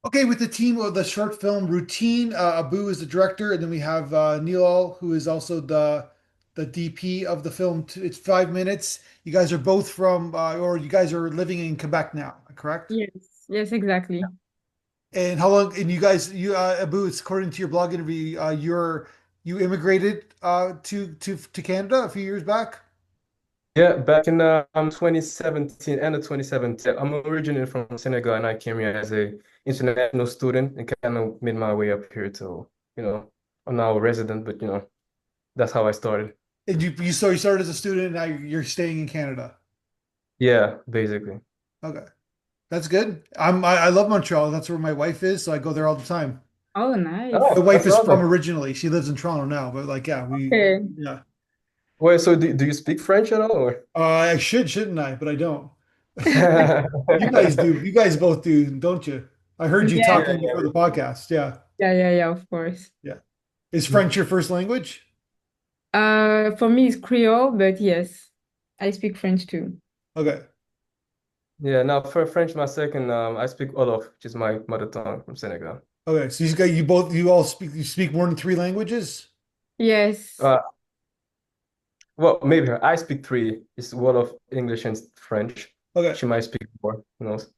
Okay, with the team of the short film Routine, Abu is the director, and then we have Neela, who is also the DP of the film. It's 5 minutes. You guys are both from, or you guys are living in Quebec now, correct? Yes, yes, exactly. And how long? And you guys, Abu, it's according to your blog interview, you immigrated to Canada a few years back. Yeah, back in 2017, end of 2017. I'm originally from Senegal and I came here as a international student and kind of made my way up here to, I'm now a resident, but that's how I started. And you started as a student, and now you're staying in Canada. Yeah, basically. Okay, that's good. I love Montreal. That's where my wife is, so I go there all the time. Oh, nice. My Oh, wife that's is from awesome. originally. She lives in Toronto now, but like, yeah, Okay. yeah. Wait, so do you speak French at all or? I should, shouldn't I? But I don't. You guys do. You guys both do, don't you? I heard you Yeah, Yeah, talking yeah, before the podcast. Yeah, yeah, of course. yeah. Is French your first language? For me, it's Creole, but yes, I speak French too. Okay, yeah. Now for French, my second, I speak Wolof, which is my mother tongue from Senegal. okay. So you all speak more than three languages? Yes. Uh, well, maybe I speak three. It's Wolof, English, and French. Okay. She might speak more, who knows?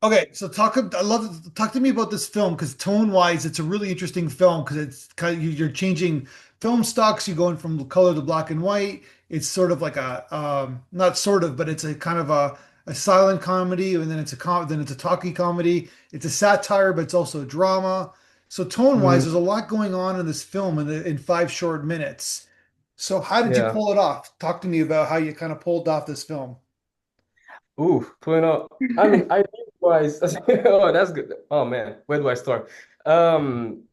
Okay, so talk to me about this film because tone wise, it's a really interesting film because it's kind of you're changing film stocks. You're going from color to black and white. It's sort of like a not sort of, but it's a kind of a silent comedy, and then then it's a talkie comedy. It's a satire, but it's also a drama. So tone wise, there's a Mhm. lot going on in this film in 5 short minutes. So how did you Yeah. pull it off? Talk to me about how you kind of pulled off this film. Ooh, pulling up. I mean, I think wise. Oh, that's good. Oh man, where do I start? Um,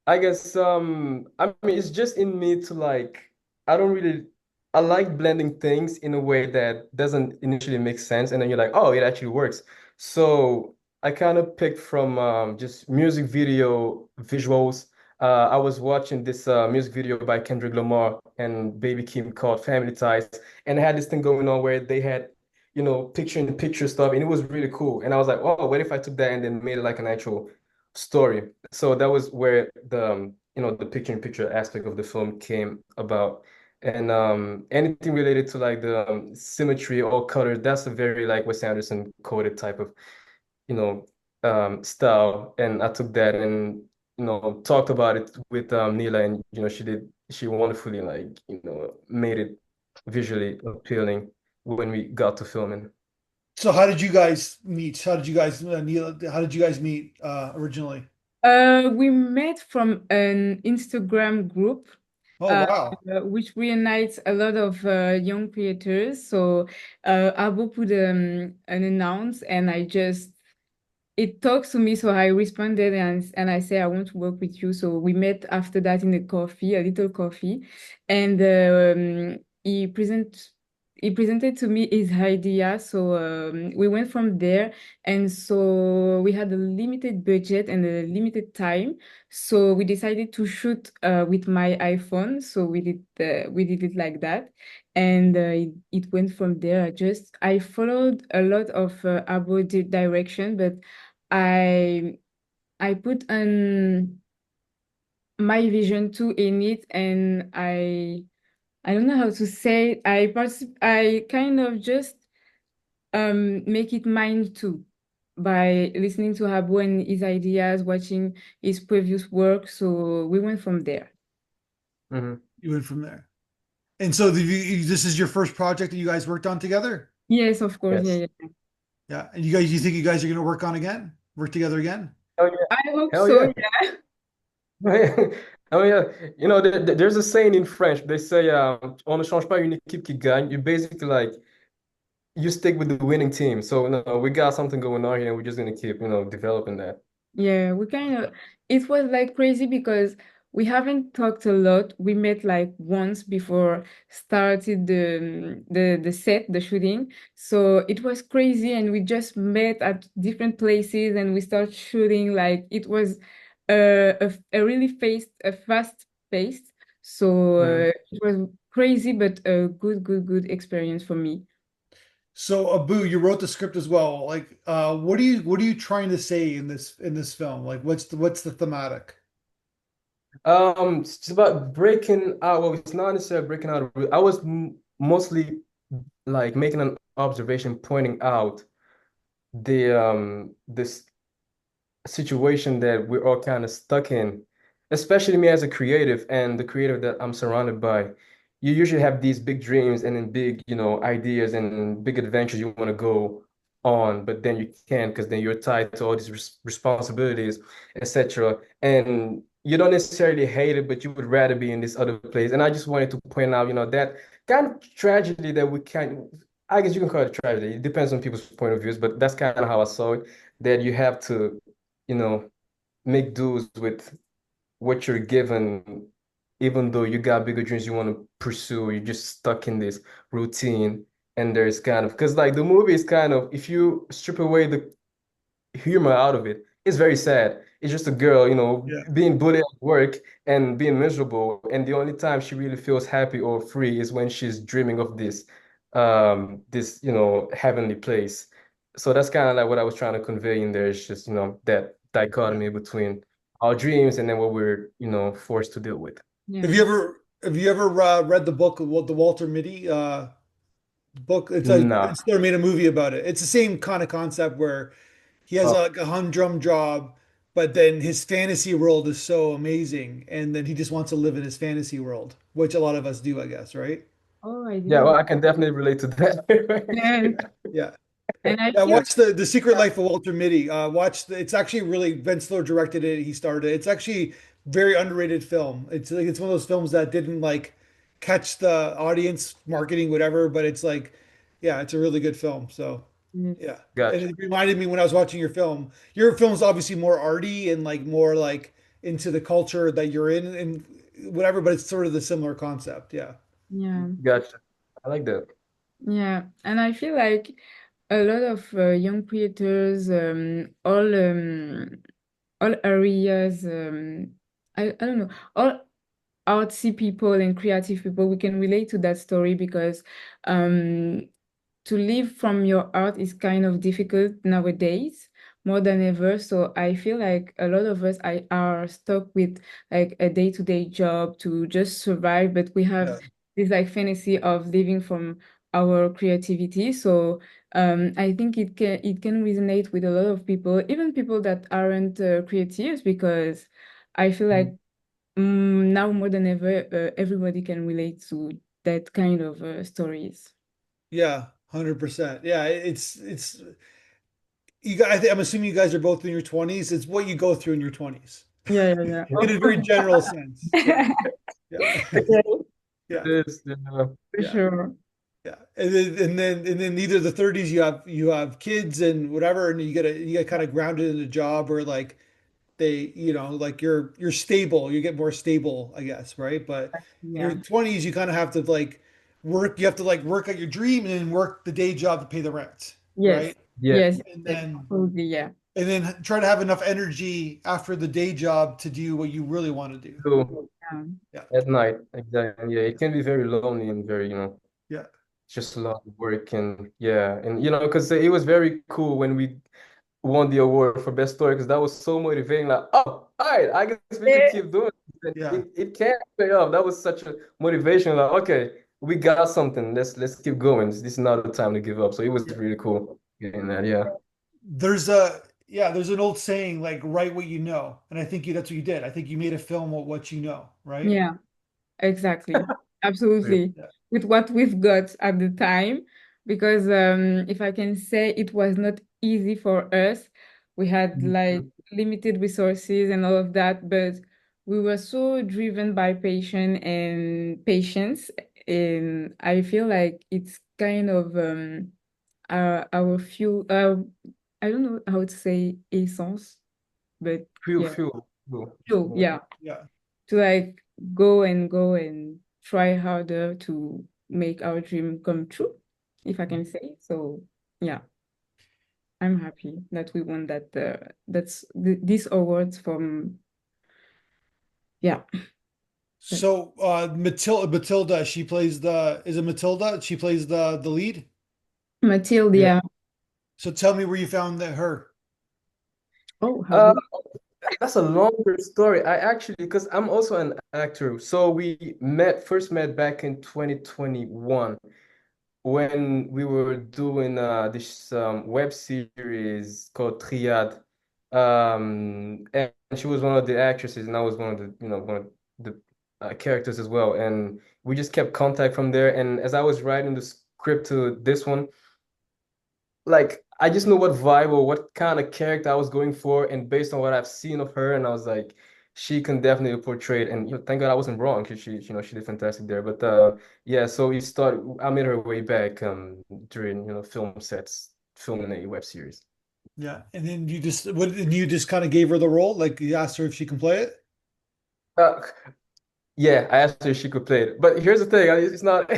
I guess I mean it's just in me to like I don't really I like blending things in a way that doesn't initially make sense and then you're like, oh, it actually works. So I kind of picked from just music video visuals. I was watching this music video by Kendrick Lamar and Baby Kim called Family Ties, and they had this thing going on where they had, picture in picture stuff, and it was really cool. And I was like, oh, what if I took that and then made it like an actual story? So that was where the picture in picture aspect of the film came about. And anything related to like the symmetry or color, that's a very like Wes Anderson coded type of, you know, style. And I took that and, talked about it with Neela, and she wonderfully like, made it visually appealing when we got to filming. So how did you guys meet? How did you guys, Neil, how did you guys meet originally? We met from an Instagram group, Oh, uh, wow. which reunites a lot of young creators. So, Abo put an announce, and it talks to me, so I responded and I say I want to work with you. So we met after that in a little coffee, and he presented to me his idea. So we went from there, and so we had a limited budget and a limited time. So we decided to shoot with my iPhone. So we did it like that, and it went from there. I followed a lot of Abo direction, but I I put my vision too in it, and I don't know how to say it. I kind of just make it mine too by listening to Habu and his ideas, watching his previous work. So we went from there. Mhm. You went from there. And so this is your first project that you guys worked on together? Yes, of course. Yes. Yeah. Yeah. And you think you guys are going to work together again? Hell yeah. I hope Hell so. yeah. Oh yeah, there's a saying in French. They say, "On ne change pas une équipe qui gagne." You basically like you stick with the winning team. So no, we got something going on here, and we're just gonna keep, developing that. Yeah, it was like crazy because we haven't talked a lot. We met like once before started the set, the shooting. So it was crazy, and we just met at different places and we started shooting. Like it was a really fast paced. So Mhm. it was crazy, but a good experience for me. So Abu, you wrote the script as well. Like, what are you trying to say in this film? Like, what's the thematic? It's just about breaking out. Well, it's not necessarily breaking out. I was mostly like making an observation, pointing out this situation that we're all kind of stuck in, especially me as a creative and the creative that I'm surrounded by. You usually have these big dreams and then big, ideas and big adventures you want to go on, but then you can't because then you're tied to all these responsibilities, etc. And you don't necessarily hate it, but you would rather be in this other place. And I just wanted to point out, that kind of tragedy that we can, I guess you can call it a tragedy. It depends on people's point of views, but that's kind of how I saw it, that you have to you know, make dues with what you're given, even though you got bigger dreams you want to pursue, you're just stuck in this routine. And there's kind of, because like the movie is kind of, if you strip away the humor out of it, it's very sad. It's just a girl, Yeah, being bullied at work and being miserable. And the only time she really feels happy or free is when she's dreaming of this heavenly place. So that's kind of like what I was trying to convey in there. It's just, that yeah. dichotomy between our dreams and then what we're, forced to deal with. Have Yeah. you ever have you ever read the book, the Walter Mitty book? Nah. It's they made a movie about it. It's the same kind of concept where he has Oh, like a humdrum job, but then his fantasy world is so amazing, and then he just wants to live in his fantasy world, which a lot of us do, I guess, right? Oh, I yeah, didn't. well, I can definitely relate to that. Yes. Yeah. And I Yeah, feel watch the Secret Life of Walter Mitty. It's actually really Ben Stiller directed it. He started it. It's actually very underrated film. It's like it's one of those films that didn't like catch the audience marketing, whatever, but it's like, yeah, it's a really good film. So yes. yeah. And Gotcha. it reminded me when I was watching your film. Your film's obviously more arty and like more like into the culture that you're in and whatever, but it's sort of the similar concept. Yeah. Yeah. Gotcha. I like that. Yeah. And I feel like a lot of young creators, all areas, I don't know, all artsy people and creative people, we can relate to that story because um, to live from your art is kind of difficult nowadays more than ever. So I feel like a lot of us are stuck with like a day-to-day job to just survive, but we have Yeah. this like fantasy of living from our creativity. So I think it can resonate with a lot of people, even people that aren't creatives, because I feel like now more than ever, everybody can relate to that kind of stories. Yeah, 100%. Yeah, it's you guys, I'm assuming you guys are both in your 20s. It's what you go through in your 20s Yeah, yeah, in a very general sense. yeah. Yeah. Yeah, Yeah. This, for Yeah. sure. Yeah. And then either the 30s you have kids and whatever, and you get kind of grounded in a job or like like you're stable, you get more stable, I guess, right? But in your Yeah. 20s, you kind of have to like you have to like work at your dream and then work the day job to pay the rent, Yes. right? yeah, Yes. And Like then absolutely. Yeah. and then try to have enough energy after the day job to do what you really want to do. so Yeah. Yeah. at night, exactly. Yeah, it can be very lonely and very, Yeah. just a lot of work and yeah, and because it was very cool when we won the award for best story because that was so motivating. Like, oh, all right, I guess we could Yeah. keep doing it. Yeah. It can pay off. That was such a motivation. Like, okay, we got something. Let's keep going. This is not the time to give up. So it was Yeah. really cool getting that. Yeah. There's an old saying like write what you know. And I think that's what you did. I think you made a film with what you know, right? Yeah. Exactly. Great. Absolutely. Yeah. With what we've got at the time, because if I can say it was not easy for us. We had like Mhm. limited resources and all of that, but we were so driven by passion and patience. And I feel like it's kind of our fuel. I don't know how to say essence, but Fuel, yeah, fuel, fuel. fuel. Yeah. Yeah, Yeah. to like go and try harder to make our dream come true, if I can say. So yeah, I'm happy that we won this awards from yeah. that- So Matilda, she plays the is it Matilda? She plays the lead? Matilda, Yeah. yeah. So tell me where you found her. Oh, how Uh, good. that's a longer story. I actually, because I'm also an actor, so we first met back in 2021 when we were doing this web series called Triad. And she was one of the actresses, and I was one of the, one of the characters as well. And we just kept contact from there. And as I was writing the script to this one, like I just know what vibe or what kind of character I was going for, and based on what I've seen of her, and I was like, she can definitely portray it. And thank God I wasn't wrong because she did fantastic there. But yeah, so we started. I made her way back during film sets, filming a web series. Yeah, and then you just kind of gave her the role, like you asked her if she can play it. Uh, Yeah, I asked her if she could play it. But here's the thing, it's not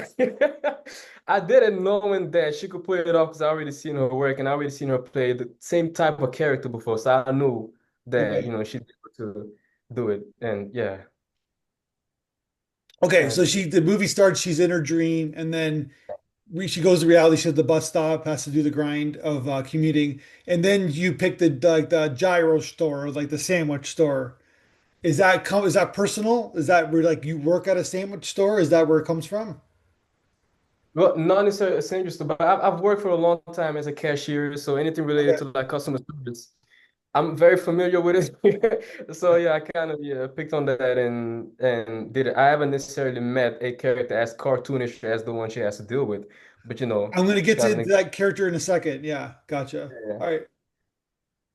I didn't knowing that she could play it off because I already seen her work and I already seen her play the same type of character before. So I knew that, Okay. she'd be able to do it. And yeah, Okay, and so the movie starts, she's in her dream, and then she goes to reality. She's at the bus stop, has to do the grind of commuting, and then you pick the gyro store, or like the sandwich store. Is that personal? Is that where like you work at a sandwich store? Is that where it comes from? well, not necessarily a sandwich store, but I've worked for a long time as a cashier. So anything related Okay. to like customer service, I'm very familiar with it. So yeah, I kind of picked on that and did it. I haven't necessarily met a character as cartoonish as the one she has to deal with, but I'm gonna get that's to an that character in a second. Yeah, gotcha. yeah. All right.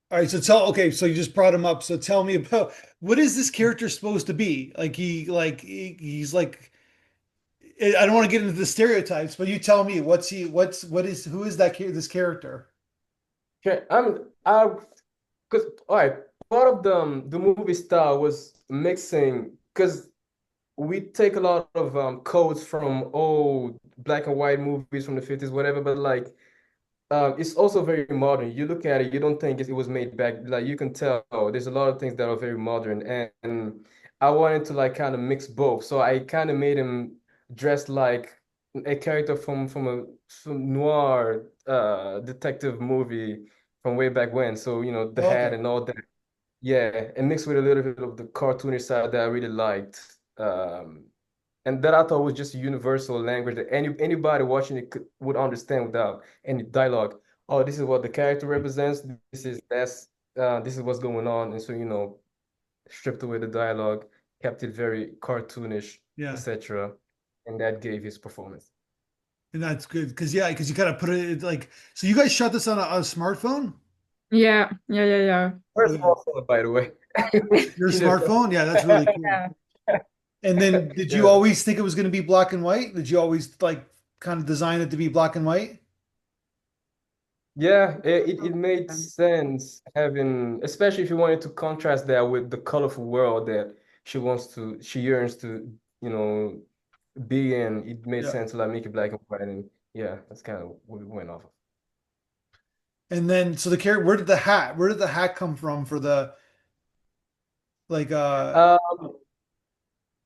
All right, okay, so you just brought him up. So tell me about what is this character supposed to be? He's like I don't want to get into the stereotypes, but you tell me who is this character? Okay, I because all right, part of the movie style was mixing because we take a lot of codes from old black and white movies from the 50s, whatever, but like it's also very modern. You look at it, you don't think it was made back. Like you can tell, there's a lot of things that are very modern, and I wanted to like kind of mix both. So I kind of made him dressed like a character from some noir detective movie from way back when. So the hat Okay. and all that. Yeah, and mixed with a little bit of the cartoonish side that I really liked. And that I thought was just a universal language that anybody watching it would understand without any dialogue. Oh, this is what the character represents. This is what's going on. And so stripped away the dialogue, kept it very cartoonish, Yeah. etc. And that gave his performance. And that's good because you kind of put it like so you guys shot this on a smartphone? Yeah, yeah, yeah, yeah. First of Okay. all, by the way, Your she did. smartphone? Yeah, that's really cool. Yeah. And then did you Yeah. always think it was going to be black and white? Did you always like kind of design it to be black and white? Yeah, it made sense having, especially if you wanted to contrast that with the colorful world that she yearns to, you know, be in. It made Yeah. sense to like make it black and white, and yeah, that's kind of what we went off of. And then so the character, where did the hat come from for the like Um,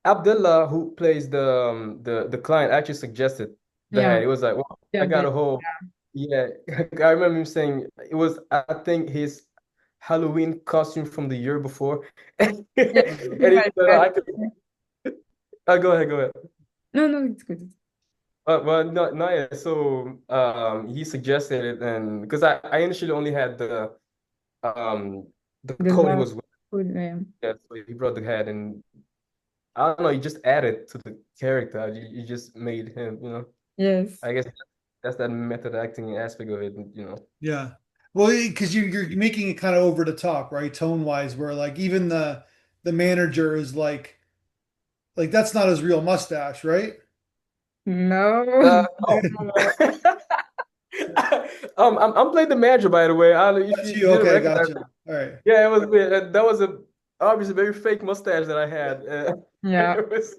Abdullah, who plays the client, actually suggested the Yeah, hat. It was like, well, I yeah, got a whole, yeah. I remember him saying it was, I think, his Halloween costume from the year before, and yeah. he said, I could. Go ahead, go ahead. No, no, it's good. Well, no, yeah. So, he suggested it, and because I initially only had um, the The coat he love was wearing. food, Yeah, so he brought the hat, and I don't know, he just added to the character. You just made him, yes. I guess that's that method acting aspect of it, yeah. Well, because you're making it kind of over the top, right? Tone wise, where like even the manager is like that's not his real mustache, right? No. Oh. I'm playing the manager, by the way. I don't know if That's you you. didn't Okay, recognize. gotcha. All right. Yeah, it was weird. That was a obviously very fake mustache that I Yeah. had. Yeah. It was,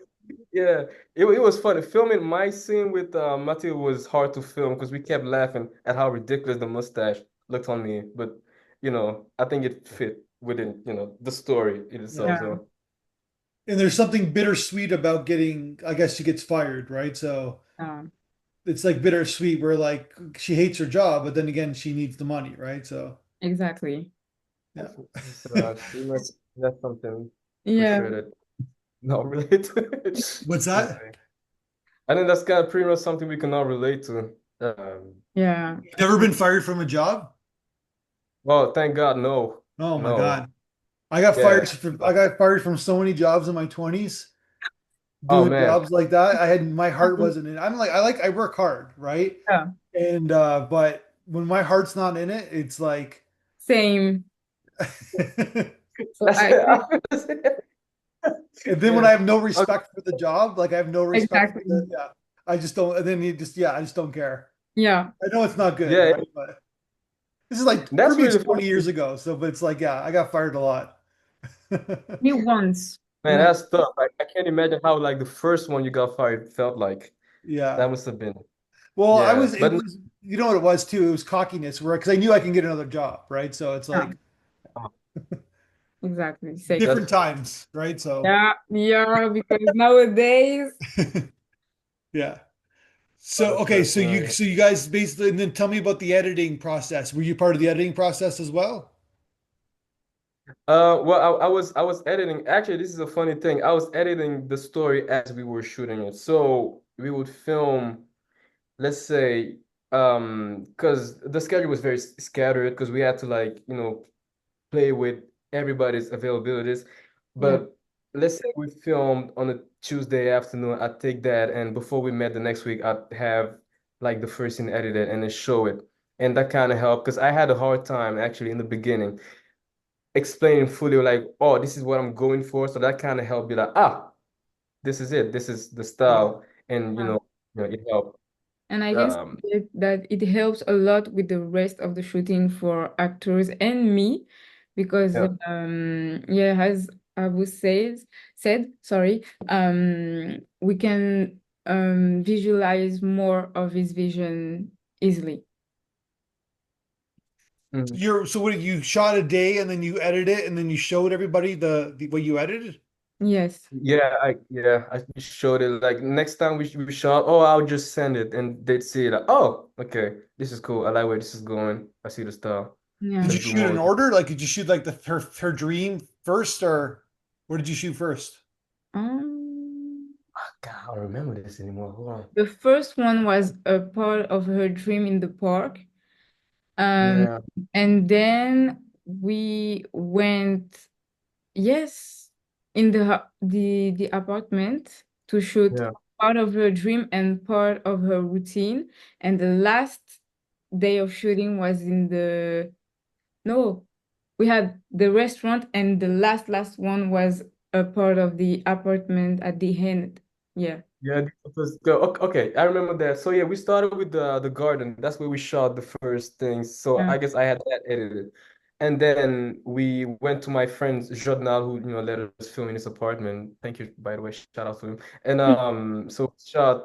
yeah, it was funny. Filming my scene with Matthew was hard to film because we kept laughing at how ridiculous the mustache looked on me. But I think it fit within the story in Yeah. itself. Yeah. So And there's something bittersweet about getting, I guess she gets fired, right? So Yeah. it's like bittersweet where like she hates her job, but then again she needs the money, right? So Exactly. yeah. That's that's something for Yeah. sure that not relate to. What's that? Okay. I think that's kind of pretty much something we cannot relate to. Yeah. You've never been fired from a job? Well, thank God, no, Oh my no. God. Yeah. I got fired from so many jobs in my 20s Oh doing man. jobs like that. I had my heart wasn't in. I work hard, right? Yeah. And but when my heart's not in it, it's like Same. So That's I think and then when I yeah. have no Okay. respect for the job, like I have no respect for the exactly. yeah, I just don't and then you just yeah, I just don't care. Yeah. I know it's not good, Yeah, right? But this is like for that's me it's really 20 years funny. ago, so but it's like yeah, I got fired a lot. Me once. Man, Once. that's tough. I can't imagine how like the first one you got fired felt like. That Yeah. must have been. Well, Yeah. it But was, you know what it was too? It was cockiness where, because I knew I can get another job, right? So it's Yeah. like Exactly. Same. different that's times, right? So, Yeah. Yeah. Because nowadays, yeah. not So, a okay. stress scenario. So you guys basically, and then tell me about the editing process. Were you part of the editing process as well? Well, I was editing. Actually, this is a funny thing. I was editing the story as we were shooting it. So we would film, let's say, because the schedule was very scattered because we had to like, play with everybody's availabilities. yeah. But let's say we filmed on a Tuesday afternoon. I'd take that, and before we met the next week, I'd have like the first scene edited and then show it. And that kind of helped because I had a hard time actually in the beginning explaining fully like, oh, this is what I'm going for. So that kind of helped be like, this is it. This is the Yeah. style. And it helped. And I can Um, say that it helps a lot with the rest of the shooting for actors and me because yeah. yeah, as Abu said, sorry, we can visualize more of his vision easily. Mhm. So what you shot a day and then you edit it and then you showed everybody the what you edited? Yes. I showed it like next time we shot, oh, I'll just send it and they'd see it like, oh, okay, this is cool. I like where this is going. I see the style. Did Yeah. you Let's do shoot more in with it. order? Like, did you shoot like her dream first, or where did you shoot first? God, I don't remember this anymore. Hold on. The first one was a part of her dream in the park. Um, Yeah, and then we went, yes, in the apartment to shoot yeah. part of her dream and part of her routine. And the last day of shooting was in the no, we had the restaurant, and the last one was a part of the apartment at the end. Yeah. Yeah, it was go. Okay, I remember that. So yeah, we started with the garden. That's where we shot the first things. So Yeah. I guess I had that edited, and then we went to my friend Jodnal, who let us film in his apartment. Thank you, by the way. Shout out to him. And so we shot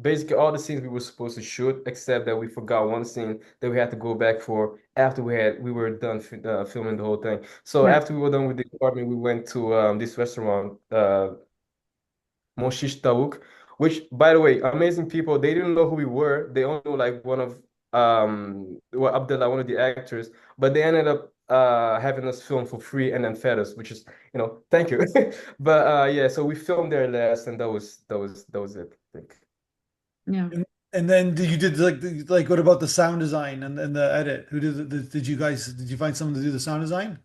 basically all the scenes we were supposed to shoot, except that we forgot one scene that we had to go back for after we were done filming the whole thing. So Yeah. after we were done with the apartment, we went to this restaurant. Mon Shish Taouk, which, by the way, amazing people. They didn't know who we were. They only know like one of well, Abdullah, one of the actors, but they ended up having us film for free and then fed us, which is, thank you. But yeah, so we filmed there last, and that was it, I think. Yeah. And then you did like what about the sound design and the edit? Who did did you find someone to do the sound design?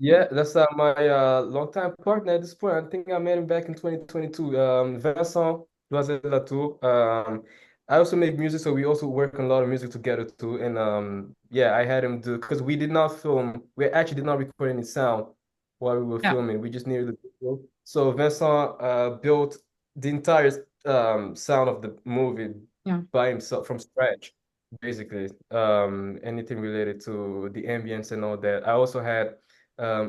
Yeah, that's my longtime partner at this point. I think I met him back in 2022. Vincent Loisel-Latour. I also make music, so we also work on a lot of music together too. And yeah, I had him do because we did not film. We actually did not record any sound while we were Yeah. filming. We just needed the video. So Vincent built the entire sound of the movie Yeah. by himself from scratch, basically. Anything related to the ambience and all that. I also had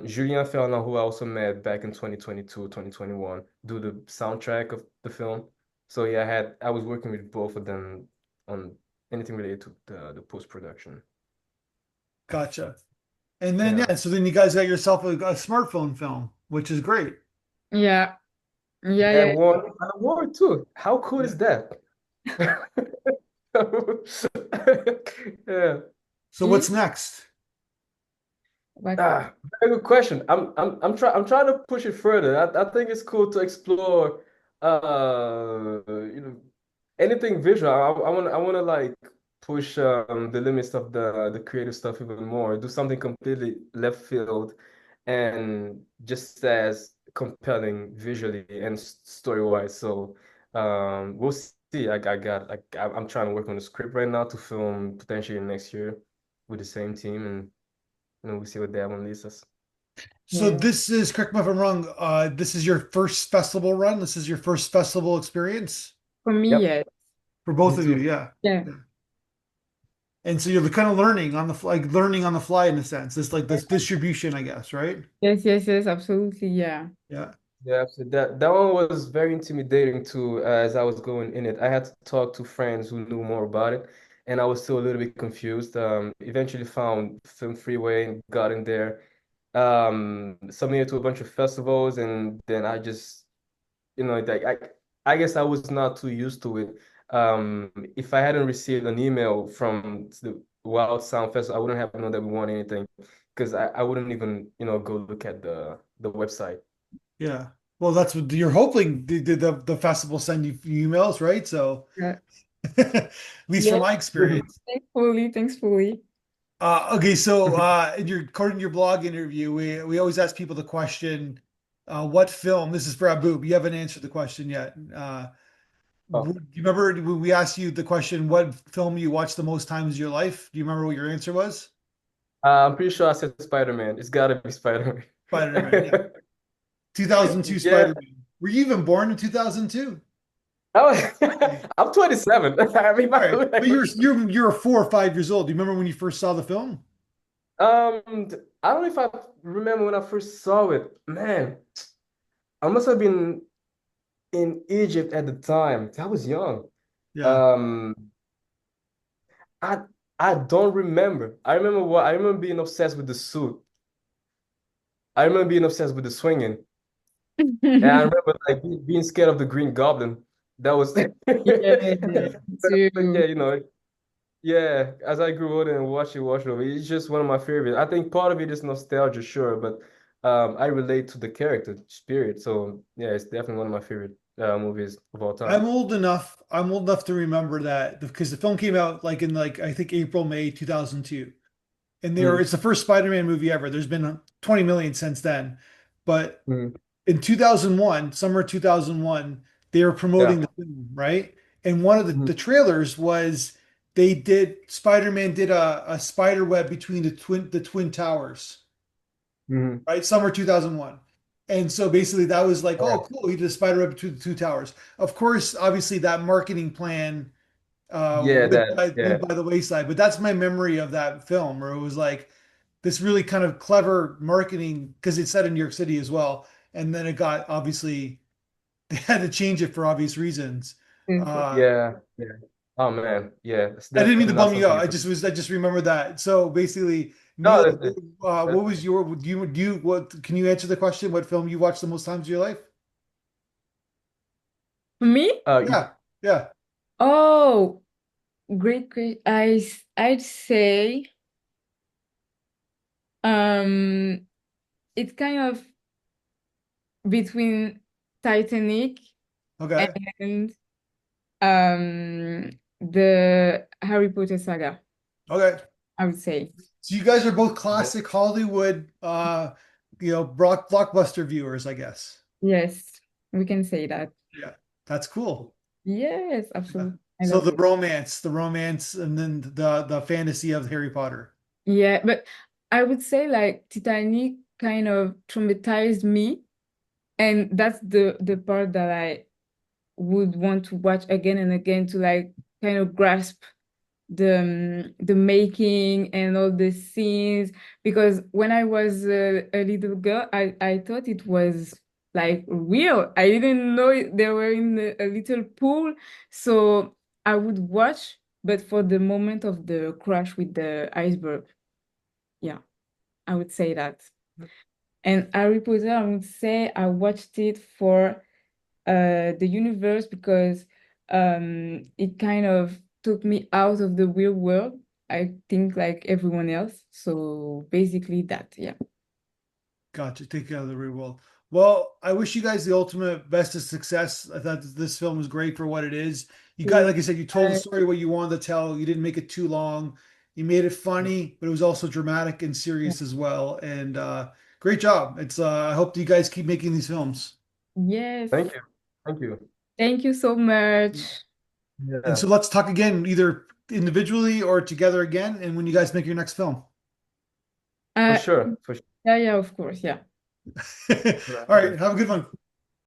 Julien Ferland, who I also met back in 2022, 2021, do the soundtrack of the film. So yeah, I was working with both of them on anything related to the post-production. Gotcha. And then Yeah. yeah, so then you guys got yourself a smartphone film, which is great. Yeah. Yeah. That Yeah. won an award too. How cool Yeah. is that? Yeah. So what's next? What? Very good question. I'm trying to push it further. I think it's cool to explore you know anything visual. I wanna like push the limits of the creative stuff even more. Do something completely left field and just as compelling visually and story wise. So we'll see. I'm trying to work on the script right now to film potentially next year with the same team and we'll see what that one leads us. So Yeah. this is, correct me if I'm wrong, this is your first festival run. This is your first festival experience For me, Yep, yes. for both me of you, too. yeah. Yeah. Yeah. And so you're kind of learning on the fly, like learning on the fly in a sense. This like this distribution, I guess, right? Yes, yes, yes, absolutely. Yeah. Yeah. Yeah, so that one was very intimidating too, as I was going in it. I had to talk to friends who knew more about it, and I was still a little bit confused. Eventually found Film Freeway and got in there. Submitted to a bunch of festivals, and then I just, like I guess I was not too used to it. If I hadn't received an email from the Wild Sound Festival, I wouldn't have known that we won anything because I wouldn't even, go look at the website. Yeah. Well, that's what you're hoping the festival send you emails, right? So Yeah. at least from Yeah. my experience. Thankfully, thankfully. Okay, so in your according to your blog interview, we always ask people the question, what film? This is for Abu. You haven't answered the question yet. Oh, Do you remember when we asked you the question, what film you watched the most times in your life? Do you remember what your answer was? I'm pretty sure I said Spider-Man. It's gotta be Spider-Man, yeah. Spider-Man. 2002 Yeah. Spider-Man. Were you even born in 2002? I'm 27. I mean, All right, but you're like, you're 4 or 5 years old. Do you remember when you first saw the film? I don't know if I remember when I first saw it. Man, I must have been in Egypt at the time. I was young. Yeah. Um, I I don't remember. I remember being obsessed with the suit. I remember being obsessed with the swinging. And I remember like being scared of the Green Goblin. That was Yeah, but too. yeah, yeah, as I grew older and watched over, it's just one of my favorites. I think part of it is nostalgia, sure, but I relate to the character spirit. So yeah, it's definitely one of my favorite movies of all time. I'm old enough to remember that because the film came out like in like I think April, May 2002. And Mm, it's the first Spider-Man movie ever. There's been 20 million since then. But mm, in 2001, summer 2001, they were promoting yeah. the film, right? And one of Mm, the trailers was Spider-Man did a spider web between the twin towers, mm, right? Summer 2001. And so basically that was like, yeah. oh, cool, he did a spider web between the two towers. Of course, obviously that marketing plan Yeah, went by the wayside, but that's my memory of that film where it was like this really kind of clever marketing because it's set in New York City as well. And then it got obviously they had to change it for obvious reasons. Uh, Yeah. Oh man, yeah, it's I didn't mean to definitely not bum you something out. you forget. I just remember that. So basically, No, Neela, that's what was your what can you answer the question? What film you watched the most times in your life? For me? Yeah, yeah. Oh, great, great. I'd say um it's kind of between Titanic Okay, and the Harry Potter saga, okay. I would say. So you guys are both classic Hollywood, blockbuster viewers, I guess. Yes, we can say that. Yeah, that's cool. Yes, Yeah. absolutely. I So love it. the romance, and then the fantasy of Harry Potter. Yeah, but I would say like Titanic kind of traumatized me, and that's the part that I would want to watch again and again to like kind of grasp the making and all the scenes, because when I was a little girl, I thought it was like real. I didn't know they were in a little pool, so I would watch, but for the moment of the crash with the iceberg, yeah, I would say that. And Harry Potter, I would say I watched it for the universe because it kind of took me out of the real world, I think, like everyone else. So basically that, yeah. Gotcha. Take care of the real world. Well, I wish you guys the ultimate best of success. I thought this film was great for what it is. You got, Yeah. like I said, you told the story what you wanted to tell. You didn't make it too long. You made it funny, but it was also dramatic and serious as well. And great job. It's I hope you guys keep making these films. Yes. Thank you. Thank you. Thank you so much. And Yeah, so let's talk again, either individually or together again, and when you guys make your next film. for Uh, sure. For sure. yeah, yeah, of course, yeah. All right, have a good one.